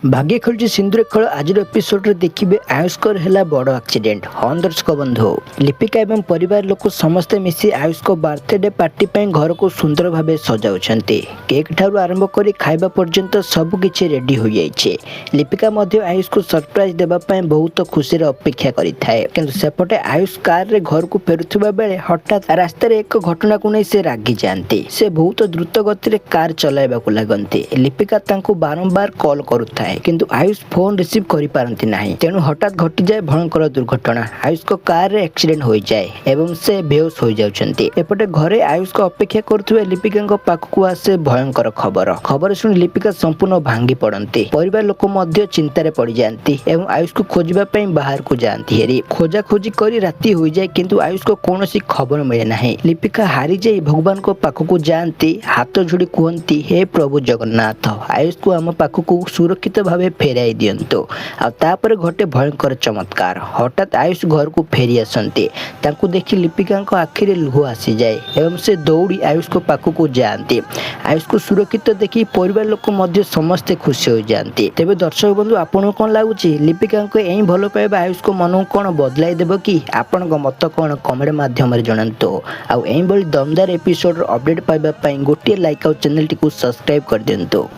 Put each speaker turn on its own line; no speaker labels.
भाग्य खेलुची सिंदूर खेल आज एपिसोड रे देखिए आयुष्कर है बड़ एक्सीडेंट। हाँ दर्शक बंधु, लिपिका एवं परिवार लोक समस्ते मिसी आयुष को बर्थडे पार्टी घर को सुंदर भाव सजाउछंती। केक ठारू आरंभ कर खाइबा पर्यंत सबकिछि रेडी हो जाइछे। लिपिका मध्य आयुष को सरप्राइज देबा पई बहुत खुशी अपेक्षा करिथाए, किंतु सेपटे आयुष कार रे घर को फेरुथिबा बेले हठात रास्ता रे एक घटना को नहीं से रागी जाती। से बहुत द्रुत गति रे कार चलाइबा लगती। लिपिका तांको बारंबार कॉल करुथाए किंतु आयुष फोन रिसीव करि पारंती नाही। तेणु हठात घटी जाए भयंकर दुर्घटना। आयुष को कार रे एक्सीडेंट हो जाए एवं से बेहोश हो जाउछंती। एपटे घरे आयुष को अपेक्षा करथुवे लिपिका पाखकु आसे भयंकर खबर सुनी लिपिका संपूर्ण भांगी पड़ती। परिवार लोक मध्य चिंतारे पड़ जाती एवं आयुष को खोजबा पई बाहर को जाती। हेरी खोजा खोजी करी राती हो जाए किंतु आयुष को कौनसी खबर मिले नाही। लिपिका हारी जाई भगवान को पाखकु जाती, हाथ जोड़ी कहती, हे प्रभु जगन्नाथ, आयुष को आम पाखकु सुरक्षित भावे फेराई दियंतु। आ तापर घटे भयंकर चमत्कार। हठात आयुष घर को फेरी आसंती। तांको देखि लिपिका आखिरे लुह आसी जाए एवं से दौड़ी आयुष को पाखकु जाती। आयुष को सुरक्षित देखि परिवार लोक मध्य समस्ते खुशी हो जाती। तेबे दर्शक बंधु, आपन कोन लागुची लिपिका को एई भलो पाइबा आयुष को मन कोन बदलाई देबो कि? आपन को मत कोन कमेंट माध्यम रे जणांतो। आ एई बली दमदार एपिसोड अपडेट पाइबा पई गोटे लाइक और चैनल टी को सब्सक्राइब कर दियंतो।